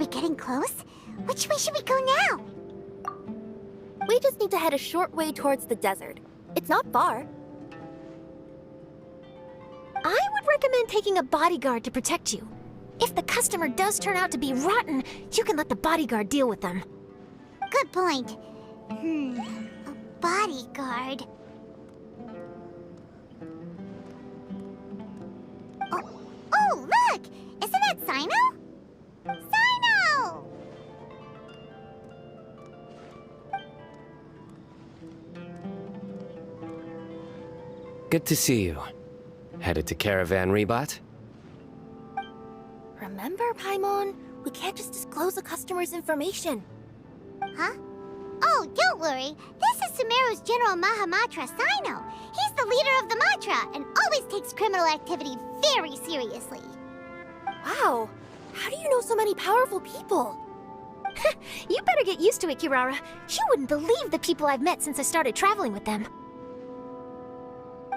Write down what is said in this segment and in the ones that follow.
we getting close? Which way should we go now? We just need to head a short way towards the desert. It's not far. I would recommend taking a bodyguard to protect you. If the customer does turn out to be rotten, you can let the bodyguard deal with them. Good point. A bodyguard. Oh, look! Isn't that Sino? Sino! Good to see you. Headed to Caravan Rebot? Remember, Paimon? We can't just disclose a customer's information. Huh? Oh, don't worry. This is Sumeru's General Mahamatra, Sino. He's the leader of the Matra and always takes criminal activity very seriously. Wow, how do you know so many powerful people? You better get used to it, Kirara. You wouldn't believe the people I've met since I started traveling with them.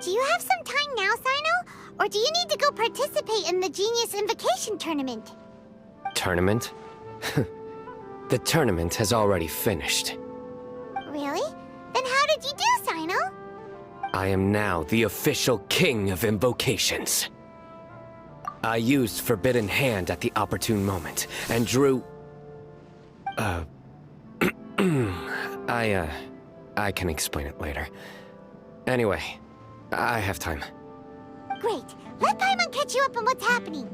Do you have some time now, Sino? Or do you need to go participate in the Genius Invocation Tournament? Tournament? The tournament has already finished. Really? Then how did you do, Sino? I am now the official king of invocations. I used Forbidden Hand at the opportune moment, and drew... I can explain it later. Anyway, I have time. Great. Let Paimon catch you up on what's happening.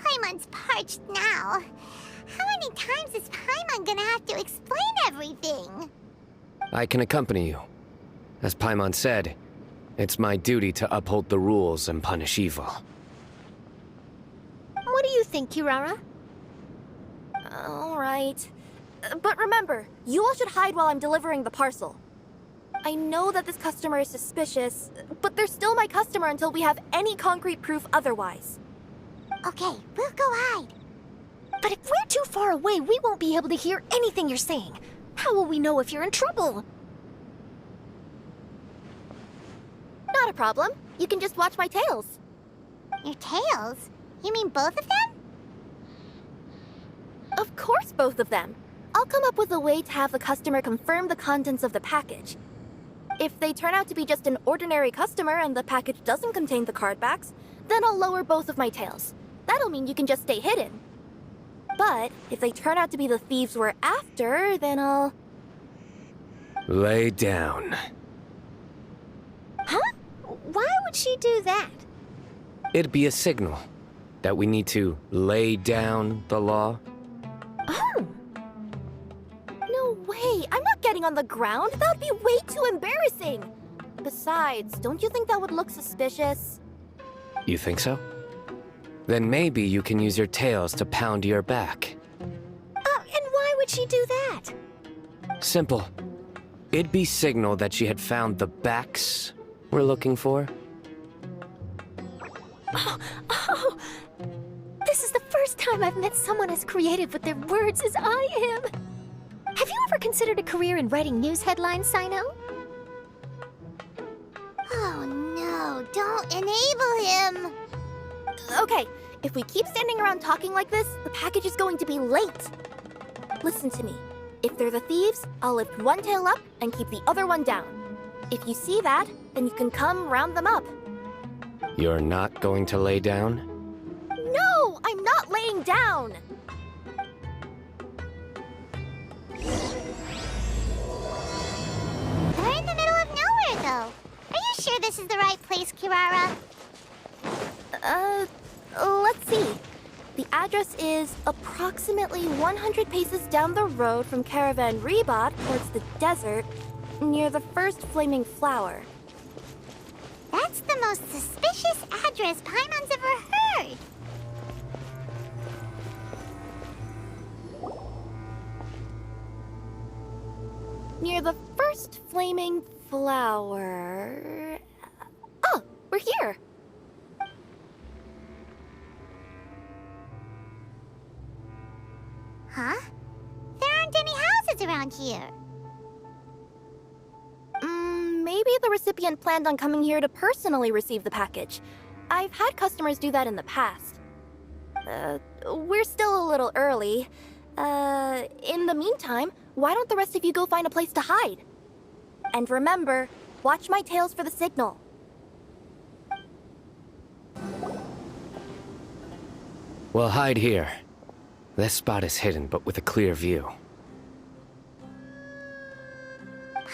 Paimon's parched now. How many times is Paimon gonna have to explain everything? I can accompany you. As Paimon said, it's my duty to uphold the rules and punish evil. What do you think, Kirara? All right. But remember, you all should hide while I'm delivering the parcel. I know that this customer is suspicious, but they're still my customer until we have any concrete proof otherwise. Okay, we'll go hide. But if we're too far away, we won't be able to hear anything you're saying. How will we know if you're in trouble? Not a problem. You can just watch my tails. Your tails? You mean both of them? Of course, both of them. I'll come up with a way to have the customer confirm the contents of the package. If they turn out to be just an ordinary customer and the package doesn't contain the card backs, then I'll lower both of my tails. That'll mean you can just stay hidden. But if they turn out to be the thieves we're after, then I'll... Lay down. Huh? Why would she do that? It'd be a signal that we need to lay down the law. Oh! No way! I'm not getting on the ground! That'd be way too embarrassing! Besides, don't you think that would look suspicious? You think so? Then maybe you can use your tails to pound your back. And why would she do that? Simple. It'd be signal that she had found the backs we're looking for. Oh! This is the first time I've met someone as creative with their words as I am. Have you ever considered a career in writing news headlines, Sino? Oh no, don't enable him! Okay, if we keep standing around talking like this, the package is going to be late. Listen to me. If they're the thieves, I'll lift one tail up and keep the other one down. If you see that, then you can come round them up. You're not going to lay down? No, I'm not laying down! We're in the middle of nowhere, though. Are you sure this is the right place, Kirara? Let's see. The address is approximately 100 paces down the road from Caravan Rebot towards the desert, near the first flaming flower. That's the most suspicious address Paimon's ever heard. Near the first flaming flower... Oh, we're here! Huh? There aren't any houses around here. Maybe the recipient planned on coming here to personally receive the package. I've had customers do that in the past. We're still a little early. In the meantime, why don't the rest of you go find a place to hide? And remember, watch my tails for the signal. We'll hide here. This spot is hidden, but with a clear view.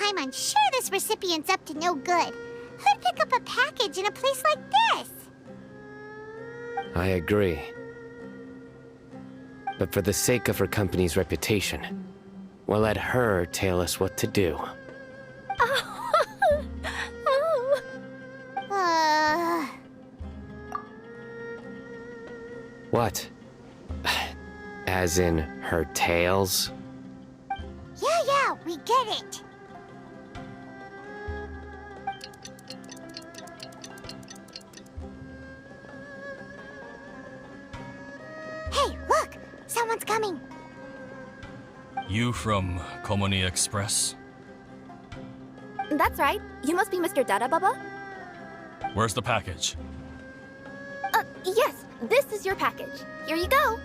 I'm unsure this recipient's up to no good. Who'd pick up a package in a place like this? I agree. But for the sake of her company's reputation, we'll let her tell us what to do. Oh. What? As in her tails? Yeah, we get it. Hey, look! Someone's coming. You from Komoni Express? That's right. You must be Mr. Dada Baba? Where's the package? Yes. This is your package. Here you go.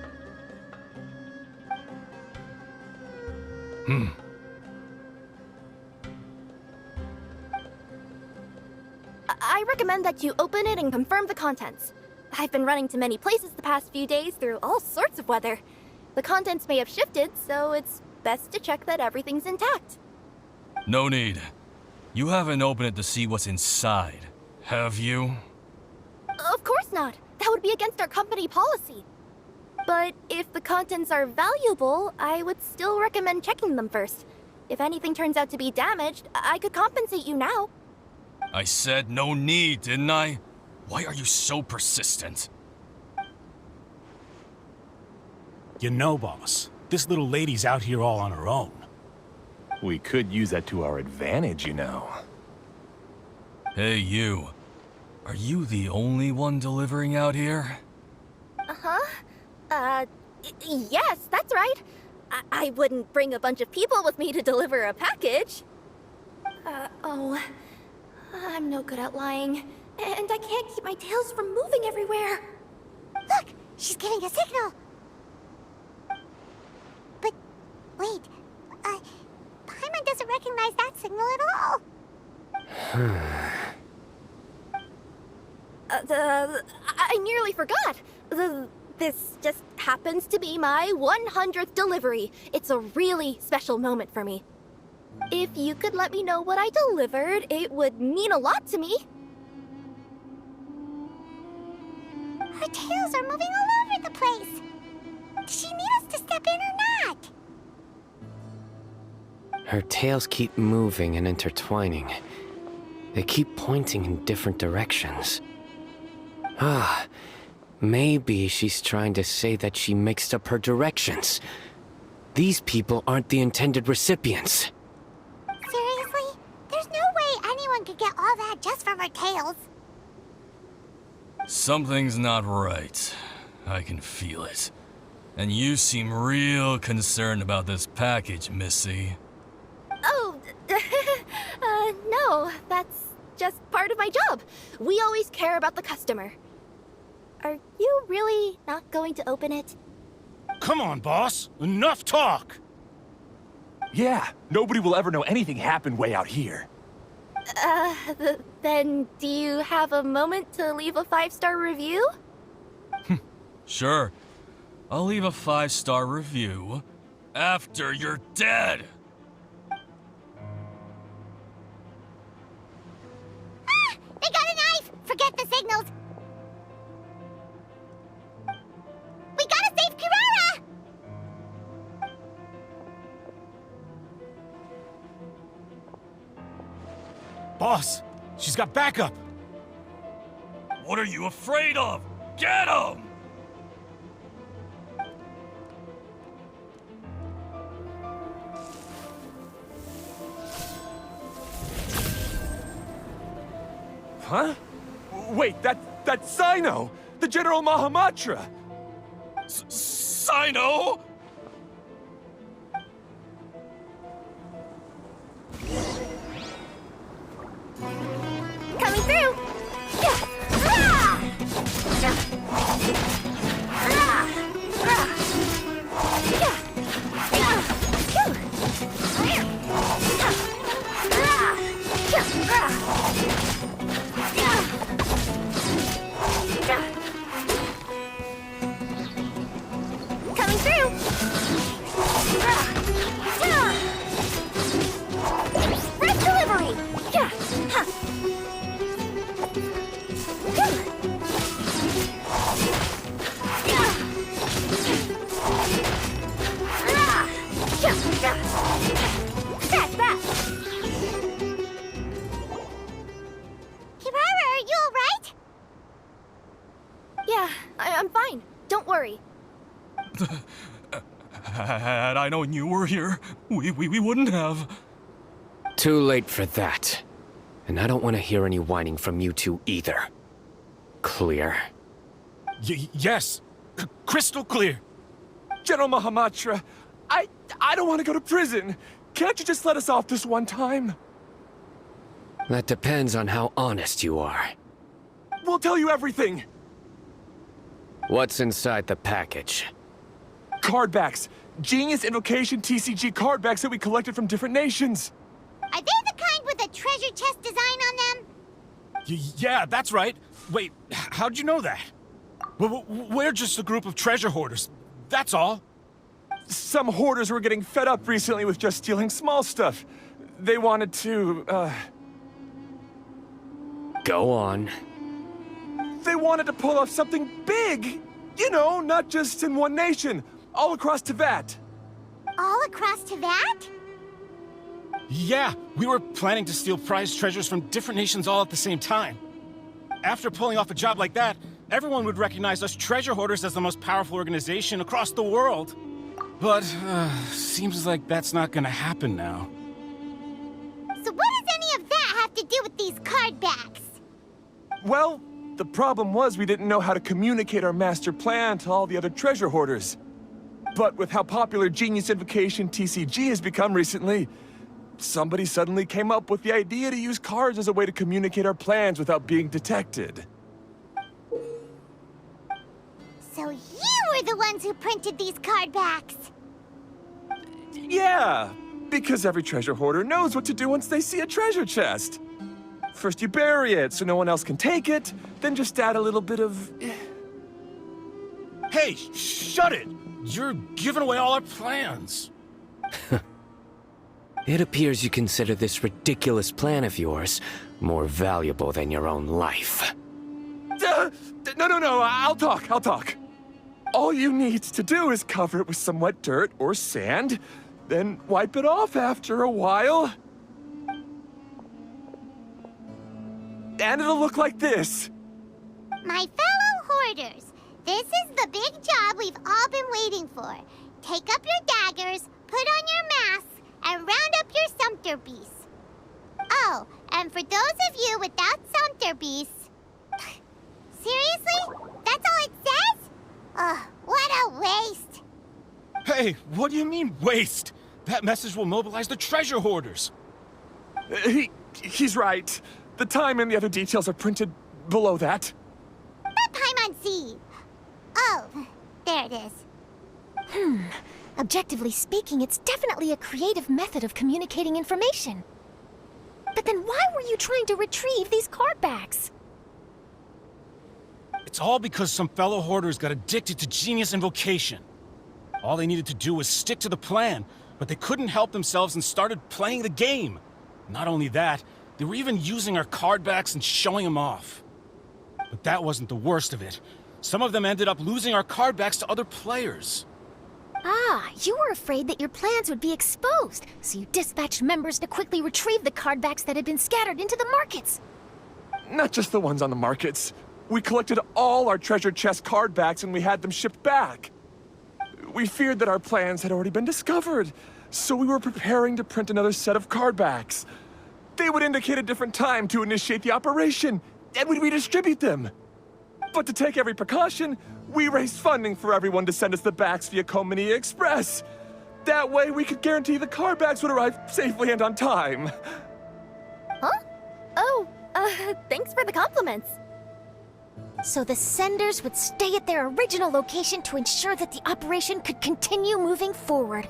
I recommend that you open it and confirm the contents. I've been running to many places the past few days through all sorts of weather. The contents may have shifted, so it's best to check that everything's intact. No need. You haven't opened it to see what's inside, have you? Of course not. That would be against our company policy. But if the contents are valuable, I would still recommend checking them first. If anything turns out to be damaged, I could compensate you now. I said no need, didn't I? Why are you so persistent? You know, boss, this little lady's out here all on her own. We could use that to our advantage, you know. Hey, you. Are you the only one delivering out here? Yes, that's right. I wouldn't bring a bunch of people with me to deliver a package. I'm no good at lying. And I can't keep my tails from moving everywhere. Look! She's giving a signal! But, wait. Paimon doesn't recognize that signal at all. I nearly forgot. This just happens to be my 100th delivery. It's a really special moment for me. If you could let me know what I delivered, it would mean a lot to me. Her tails are moving all over the place. Does she need us to step in or not? Her tails keep moving and intertwining. They keep pointing in different directions. Maybe she's trying to say that she mixed up her directions. These people aren't the intended recipients. Seriously? There's no way anyone could get all that just from her tails. Something's not right. I can feel it. And you seem real concerned about this package, Missy. Oh, no, that's just part of my job. We always care about the customer. Are you really not going to open it? Come on, boss. Enough talk. Yeah, nobody will ever know anything happened way out here. Then do you have a moment to leave a 5-star review? Sure. I'll leave a 5-star review after you're dead. They got a knife! Forget the signals! We gotta save Kirara! Boss, she's got backup. What are you afraid of? Get him! Huh? Wait, that's Sino! The General Mahamatra! Sino? Coming through! Yeah. Ah! I'm fine. Don't worry. Had I known you were here, we wouldn't have. Too late for that. And I don't want to hear any whining from you two either. Clear? Yes. Crystal clear. General Mahamatra, I don't want to go to prison. Can't you just let us off this one time? That depends on how honest you are. We'll tell you everything. What's inside the package? Cardbacks. Genius Invocation TCG cardbacks that we collected from different nations. Are they the kind with a treasure chest design on them? Yeah, that's right. Wait, how'd you know that? We're just a group of treasure hoarders. That's all. Some hoarders were getting fed up recently with just stealing small stuff. They wanted to, Go on. They wanted to pull off something big! You know, not just in one nation, all across Tibet. All across Tibet? Yeah, we were planning to steal prized treasures from different nations all at the same time. After pulling off a job like that, everyone would recognize us treasure hoarders as the most powerful organization across the world. But, seems like that's not gonna happen now. So what does any of that have to do with these cardbacks? Well, the problem was we didn't know how to communicate our master plan to all the other treasure hoarders. But with how popular Genius Invocation TCG has become recently, somebody suddenly came up with the idea to use cards as a way to communicate our plans without being detected. So you were the ones who printed these cardbacks? Yeah, because every treasure hoarder knows what to do once they see a treasure chest. First you bury it so no one else can take it, then just add a little bit of... Hey, shut it! You're giving away all our plans. It appears you consider this ridiculous plan of yours more valuable than your own life. No, I'll talk. All you need to do is cover it with some wet dirt or sand, then wipe it off after a while. And it'll look like this. My fellow hoarders, this is the big job we've all been waiting for. Take up your daggers, put on your masks, and round up your sumpter beasts. Oh, and for those of you without sumpter beasts... Seriously? That's all it says? Ugh, what a waste. Hey, what do you mean, waste? That message will mobilize the treasure hoarders. He's right. The time and the other details are printed below that. That Paimon. Oh, there it is. Objectively speaking, it's definitely a creative method of communicating information. But then why were you trying to retrieve these cardbacks? It's all because some fellow hoarders got addicted to Genius Invocation. All they needed to do was stick to the plan, but they couldn't help themselves and started playing the game. Not only that, they were even using our cardbacks and showing them off. But that wasn't the worst of it. Some of them ended up losing our cardbacks to other players. Ah, you were afraid that your plans would be exposed, so you dispatched members to quickly retrieve the cardbacks that had been scattered into the markets. Not just the ones on the markets. We collected all our treasure chest cardbacks and we had them shipped back. We feared that our plans had already been discovered, so we were preparing to print another set of cardbacks. They would indicate a different time to initiate the operation, and we'd redistribute them. But to take every precaution, we raised funding for everyone to send us the backs via Komini Express. That way we could guarantee the cardbacks would arrive safely and on time. Huh? Oh, thanks for the compliments. So the senders would stay at their original location to ensure that the operation could continue moving forward.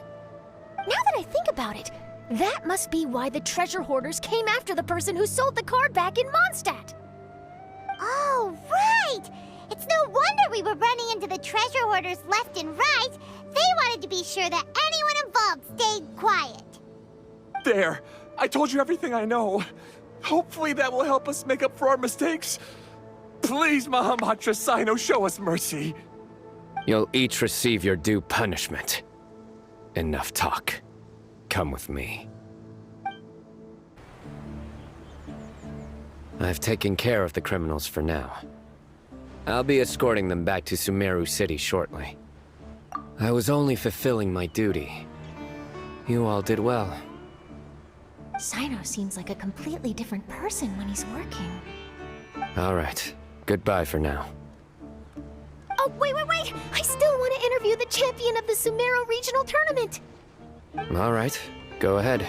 Now that I think about it, that must be why the treasure hoarders came after the person who sold the card back in Mondstadt. Oh, right! It's no wonder we were running into the treasure hoarders left and right. They wanted to be sure that anyone involved stayed quiet. There, I told you everything I know. Hopefully that will help us make up for our mistakes. Please, Mahamatra Sino, show us mercy. You'll each receive your due punishment. Enough talk. Come with me. I've taken care of the criminals for now. I'll be escorting them back to Sumeru City shortly. I was only fulfilling my duty. You all did well. Sino seems like a completely different person when he's working. All right. Goodbye for now. Oh, wait! I still want to interview the champion of the Sumeru Regional Tournament! All right. Go ahead.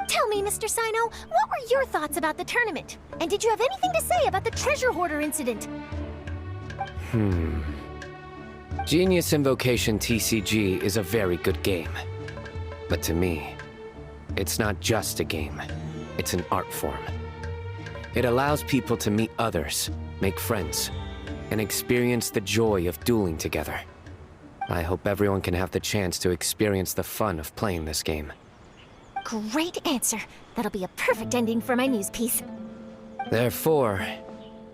Tell me, Mr. Sino, what were your thoughts about the tournament? And did you have anything to say about the treasure hoarder incident? Genius Invocation TCG is a very good game. But to me, it's not just a game. It's an art form. It allows people to meet others, make friends, and experience the joy of dueling together. I hope everyone can have the chance to experience the fun of playing this game. Great answer. That'll be a perfect ending for my news piece. Therefore,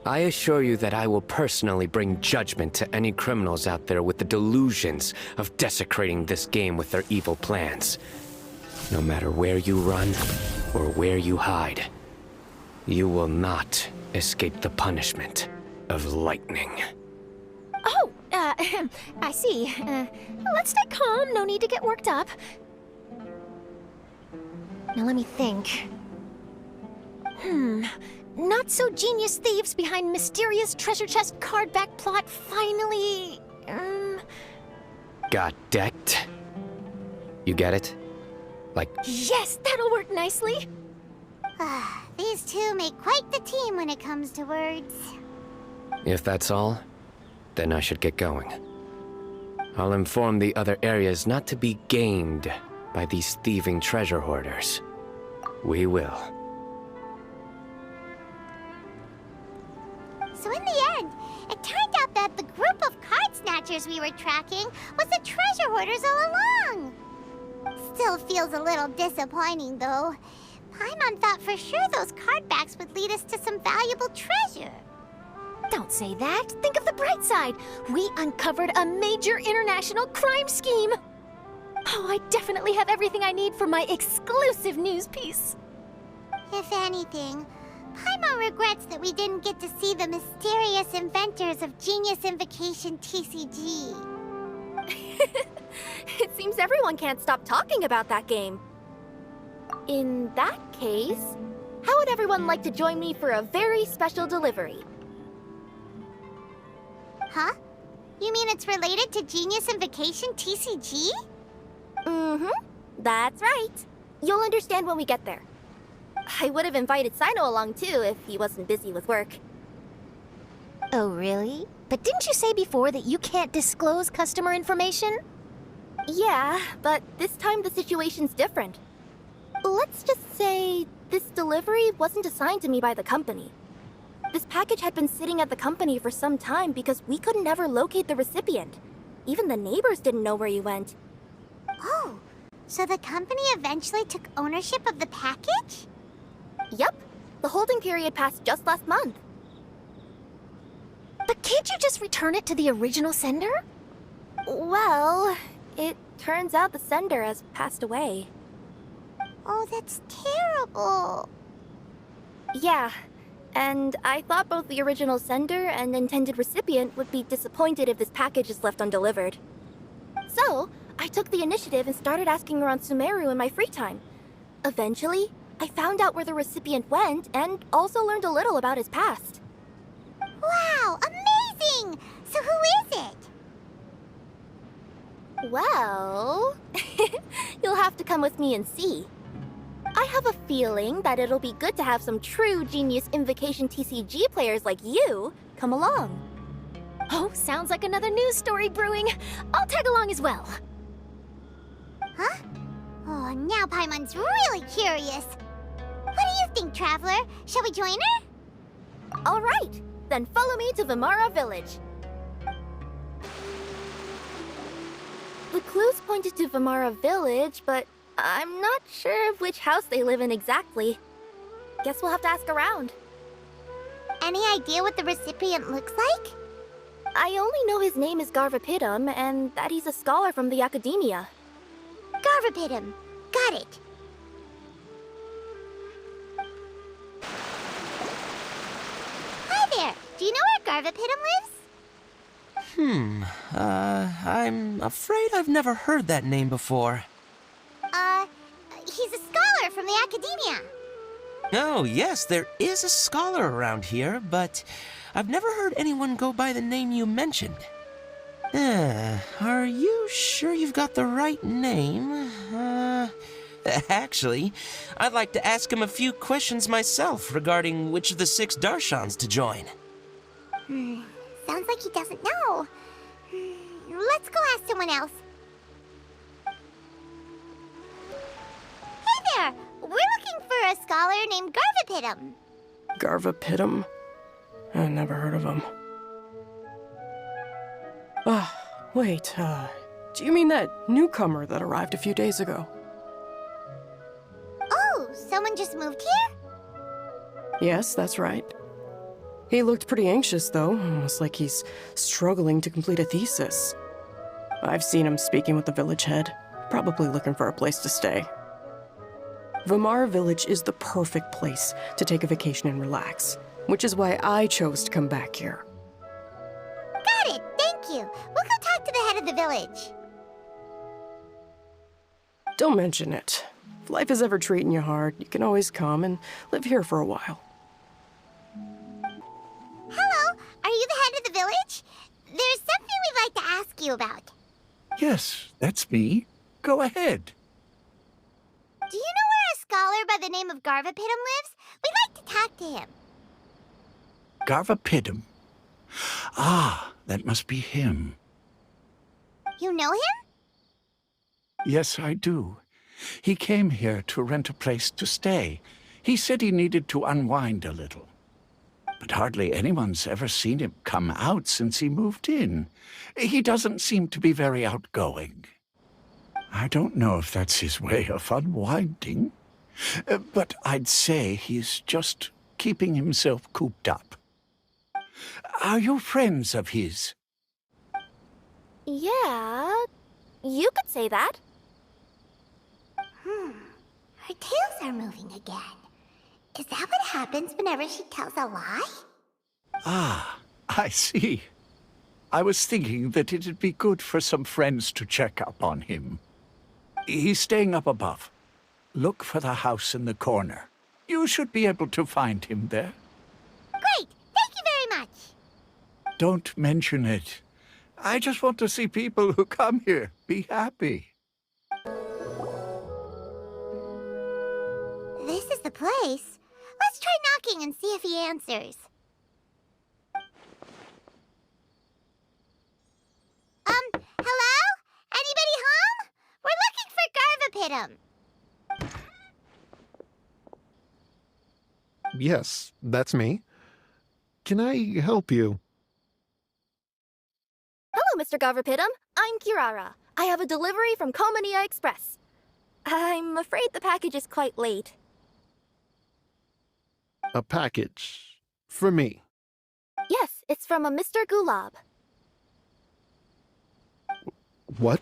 I assure you that I will personally bring judgment to any criminals out there with the delusions of desecrating this game with their evil plans. No matter where you run or where you hide, you will not escape the punishment of lightning. Oh, I see. Let's stay calm. No need to get worked up. Now let me think. Not so genius thieves behind mysterious treasure chest card back plot finally... Got decked? You get it? Like... Yes, that'll work nicely. These two make quite the team when it comes to words. If that's all, then I should get going. I'll inform the other areas not to be gamed by these thieving treasure hoarders. We will. So in the end, it turned out that the group of card snatchers we were tracking was the treasure hoarders all along. Still feels a little disappointing, though. Paimon thought for sure those card backs would lead us to some valuable treasure. Don't say that. Think of the bright side. We uncovered a major international crime scheme. Oh, I definitely have everything I need for my exclusive news piece. If anything, Paimon regrets that we didn't get to see the mysterious inventors of Genius Invocation TCG. It seems everyone can't stop talking about that game. In that case, how would everyone like to join me for a very special delivery? Huh? You mean it's related to Genius Invocation TCG? That's right. You'll understand when we get there. I would have invited Sino along too if he wasn't busy with work. Oh, really? But didn't you say before that you can't disclose customer information? Yeah, but this time the situation's different. Let's just say this delivery wasn't assigned to me by the company. This package had been sitting at the company for some time because we could never locate the recipient. Even the neighbors didn't know where he went. Oh, so the company eventually took ownership of the package? Yep, the holding period passed just last month. But can't you just return it to the original sender? Well, it turns out the sender has passed away. Oh, that's terrible. Yeah, and I thought both the original sender and intended recipient would be disappointed if this package is left undelivered. So, I took the initiative and started asking around Sumeru in my free time. Eventually, I found out where the recipient went and also learned a little about his past. Wow, amazing! So who is it? Well, you'll have to come with me and see. I have a feeling that it'll be good to have some true Genius Invocation TCG players like you come along. Oh, sounds like another news story brewing. I'll tag along as well. Huh? Oh, now Paimon's really curious. What do you think, Traveler? Shall we join her? All right, then follow me to Vimara Village. The clues pointed to Vimara Village, but I'm not sure of which house they live in exactly. Guess we'll have to ask around. Any idea what the recipient looks like? I only know his name is Garvapidum and that he's a scholar from the academia. Garvapidum. Got it. Hi there. Do you know where Garvapidum lives? I'm afraid I've never heard that name before. He's a scholar from the academia. Oh, yes, there is a scholar around here, but I've never heard anyone go by the name you mentioned. Are you sure you've got the right name? Actually, I'd like to ask him a few questions myself regarding which of the 6 Darshans to join. Sounds like he doesn't know. Let's go ask someone else. Hey there! We're looking for a scholar named Garvapidum. Garvapidum? I never heard of him. Wait, do you mean that newcomer that arrived a few days ago? Oh, someone just moved here? Yes, that's right. He looked pretty anxious, though, almost like he's struggling to complete a thesis. I've seen him speaking with the village head, probably looking for a place to stay. Vamar Village is the perfect place to take a vacation and relax, which is why I chose to come back here. Got it, thank you. We'll go talk to the head of the village. Don't mention it. If life is ever treating you hard, you can always come and live here for a while. Hello, are you the head of the village? There's something we'd like to ask you about. Yes, that's me. Go ahead. Do you know where a scholar by the name of Garvapidum lives? We'd like to talk to him. Garvapidum. Ah, that must be him. You know him? Yes, I do. He came here to rent a place to stay. He said he needed to unwind a little. But hardly anyone's ever seen him come out since he moved in. He doesn't seem to be very outgoing. I don't know if that's his way of unwinding, but I'd say he's just keeping himself cooped up. Are you friends of his? Yeah, you could say that. Her tails are moving again. Is that what happens whenever she tells a lie? Ah, I see. I was thinking that it'd be good for some friends to check up on him. He's staying up above. Look for the house in the corner. You should be able to find him there. Great! Thank you very much! Don't mention it. I just want to see people who come here be happy. This is the place. Let's try knocking and see if he answers. Hello? Anybody home? We're looking for Garvapidum. Yes, that's me. Can I help you? Hello, Mr. Garvapidum. I'm Kirara. I have a delivery from Komania Express. I'm afraid the package is quite late. A package. For me. Yes, it's from a Mr. Gulab. What?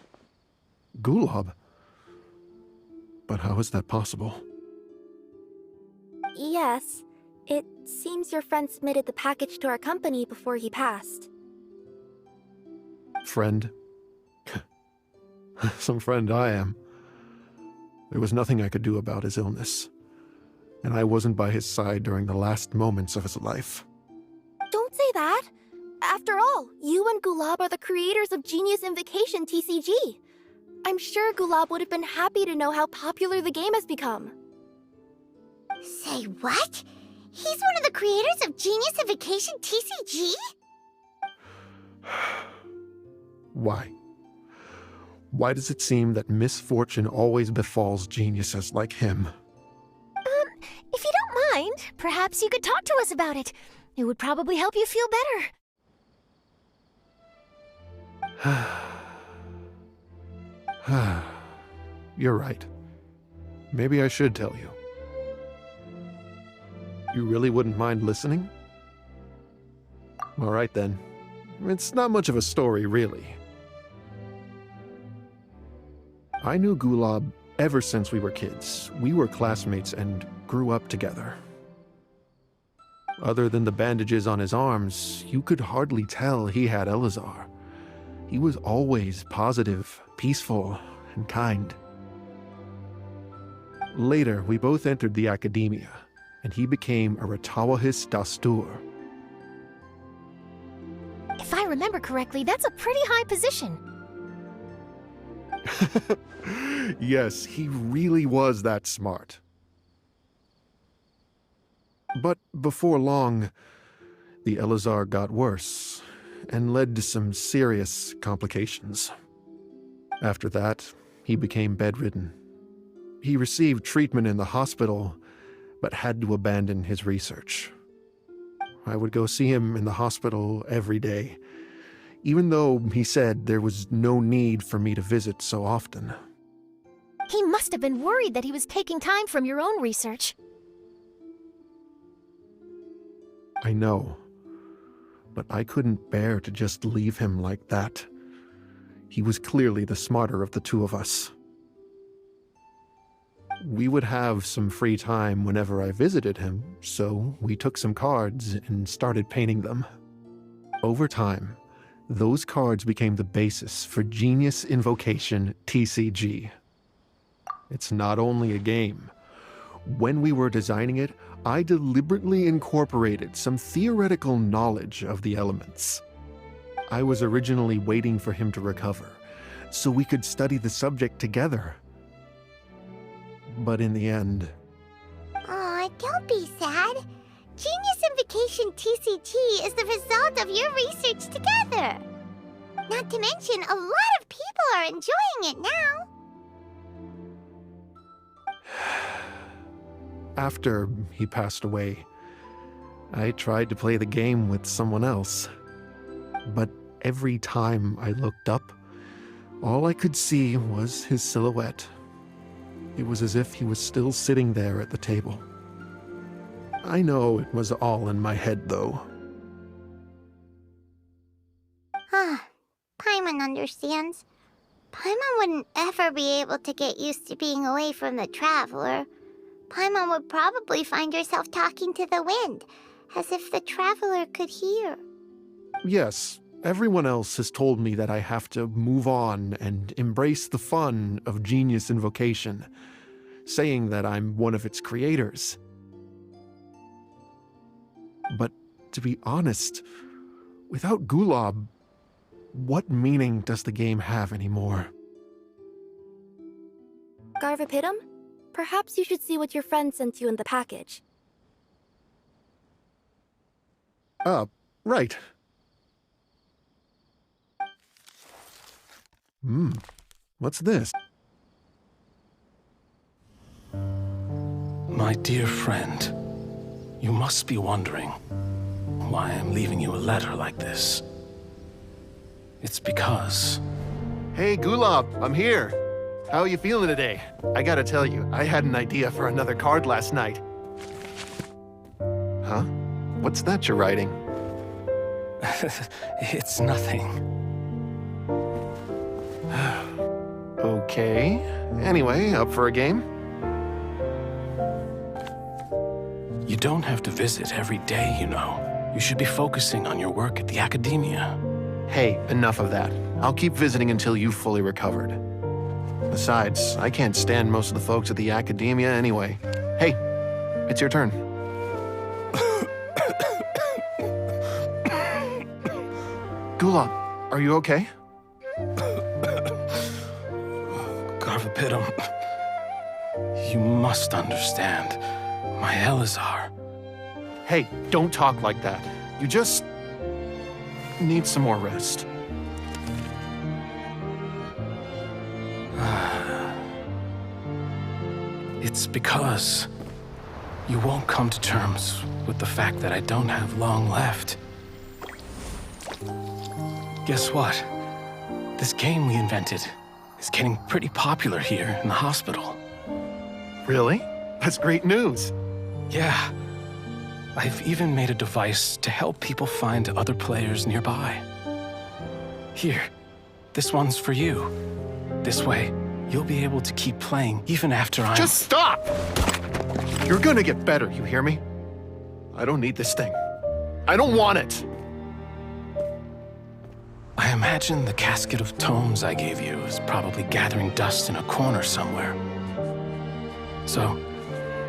Gulab? But how is that possible? Yes, it seems your friend submitted the package to our company before he passed. Friend? Some friend I am. There was nothing I could do about his illness, and I wasn't by his side during the last moments of his life. Don't say that! After all, you and Gulab are the creators of Genius Invocation TCG. I'm sure Gulab would have been happy to know how popular the game has become. Say what? He's one of the creators of Genius Invocation TCG? Why? Why does it seem that misfortune always befalls geniuses like him? If you don't mind, perhaps you could talk to us about it. It would probably help you feel better. You're right. Maybe I should tell you. You really wouldn't mind listening? All right then. It's not much of a story, really. I knew Gulab ever since we were kids. We were classmates and grew up together. Other than the bandages on his arms, you could hardly tell he had Elazar. He was always positive, peaceful, and kind. Later, we both entered the academia, and he became a Ratawahis Dastur. If I remember correctly, that's a pretty high position. Yes, he really was that smart. But before long, the Elazar got worse and led to some serious complications. After that, he became bedridden. He received treatment in the hospital, but had to abandon his research. I would go see him in the hospital every day, even though he said there was no need for me to visit so often. He must have been worried that he was taking time from your own research. I know, but I couldn't bear to just leave him like that. He was clearly the smarter of the two of us. We would have some free time whenever I visited him, so we took some cards and started painting them. Over time, those cards became the basis for Genius Invocation TCG. It's not only a game. When we were designing it, I deliberately incorporated some theoretical knowledge of the elements. I was originally waiting for him to recover, so we could study the subject together. But in the end... Aw, don't be sad. Genius Invocation TCG is the result of your research together. Not to mention, a lot of people are enjoying it now. After he passed away, I tried to play the game with someone else. But every time I looked up, all I could see was his silhouette. It was as if he was still sitting there at the table. I know it was all in my head, though. Paimon understands. Paimon wouldn't ever be able to get used to being away from the Traveler. Paimon would probably find herself talking to the wind, as if the Traveler could hear. Yes, everyone else has told me that I have to move on and embrace the fun of Genius Invocation, saying that I'm one of its creators. But to be honest, without Gulob, what meaning does the game have anymore? Garvapidum? Perhaps you should see what your friend sent you in the package. Right. What's this? My dear friend, you must be wondering why I'm leaving you a letter like this. It's because... Hey, Gulob, I'm here. How are you feeling today? I gotta tell you, I had an idea for another card last night. Huh? What's that you're writing? It's nothing. Okay. Anyway, up for a game? You don't have to visit every day, you know. You should be focusing on your work at the academia. Hey, enough of that. I'll keep visiting until you've fully recovered. Besides, I can't stand most of the folks at the academia anyway. Hey, it's your turn. Gulob, are you okay? Garvapidum, you must understand. My Elazar. Hey, don't talk like that. You just need some more rest. It's because you won't come to terms with the fact that I don't have long left. Guess what? This game we invented is getting pretty popular here in the hospital. Really? That's great news. Yeah. I've even made a device to help people find other players nearby. Here, this one's for you. This way, you'll be able to keep playing even after I'm... Just stop! You're gonna get better, you hear me? I don't need this thing. I don't want it! I imagine the casket of tomes I gave you is probably gathering dust in a corner somewhere. So,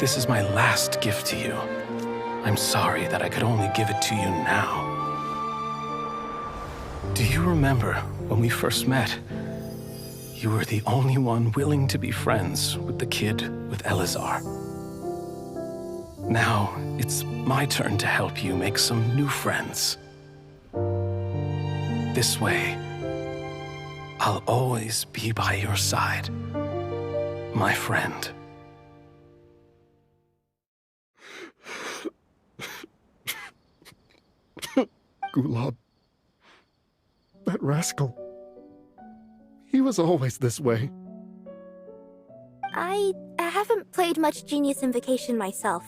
this is my last gift to you. I'm sorry that I could only give it to you now. Do you remember when we first met? You were the only one willing to be friends with the kid with Elazar. Now, it's my turn to help you make some new friends. This way, I'll always be by your side, my friend. Gulab. That rascal. He was always this way. I haven't played much Genius Invocation myself.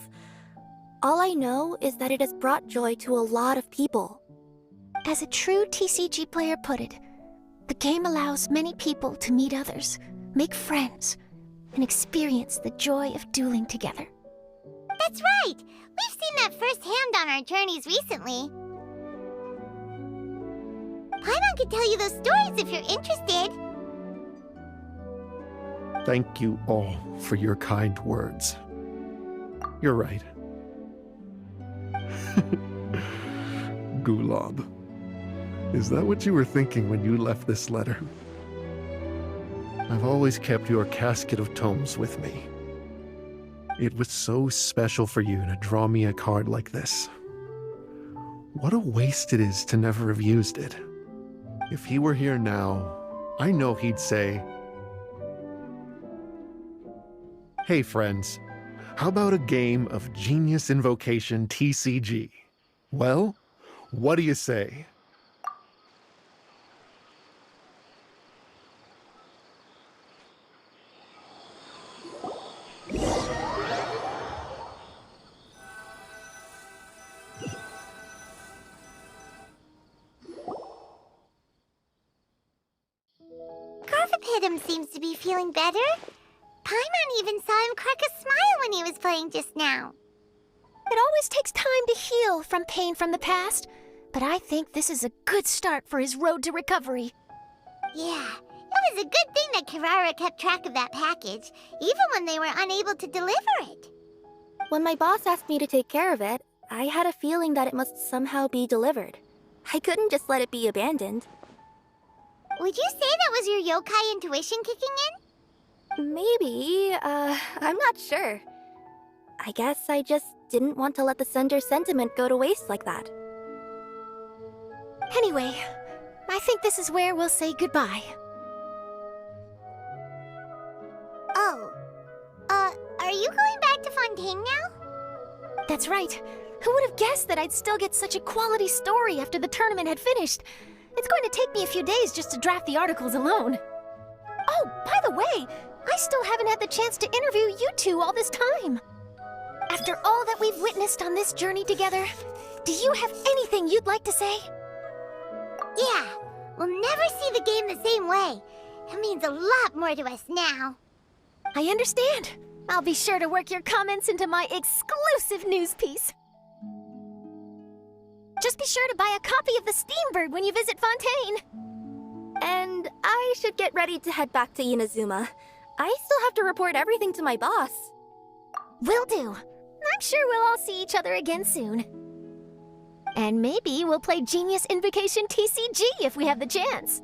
All I know is that it has brought joy to a lot of people. As a true TCG player put it, the game allows many people to meet others, make friends, and experience the joy of dueling together. That's right! We've seen that firsthand on our journeys recently. Paimon could tell you those stories if you're interested. Thank you all for your kind words. You're right. Gulab. Is that what you were thinking when you left this letter? I've always kept your casket of tomes with me. It was so special for you to draw me a card like this. What a waste it is to never have used it. If he were here now, I know he'd say, "Hey friends, how about a game of Genius Invocation TCG? Well, what do you say?" Garvapidum seems to be feeling better. Paimon even saw him crack a smile when he was playing just now. It always takes time to heal from pain from the past, but I think this is a good start for his road to recovery. Yeah, it was a good thing that Kirara kept track of that package, even when they were unable to deliver it. When my boss asked me to take care of it, I had a feeling that it must somehow be delivered. I couldn't just let it be abandoned. Would you say that was your yokai intuition kicking in? Maybe, I'm not sure. I guess I just didn't want to let the sender's sentiment go to waste like that. Anyway, I think this is where we'll say goodbye. Oh, are you going back to Fontaine now? That's right. Who would have guessed that I'd still get such a quality story after the tournament had finished? It's going to take me a few days just to draft the articles alone. Oh, by the way, I still haven't had the chance to interview you two all this time. After all that we've witnessed on this journey together, do you have anything you'd like to say? Yeah, we'll never see the game the same way. It means a lot more to us now. I understand. I'll be sure to work your comments into my exclusive news piece. Just be sure to buy a copy of the Steambird when you visit Fontaine. And I should get ready to head back to Inazuma. I still have to report everything to my boss. Will do. I'm sure we'll all see each other again soon. And maybe we'll play Genius Invocation TCG if we have the chance.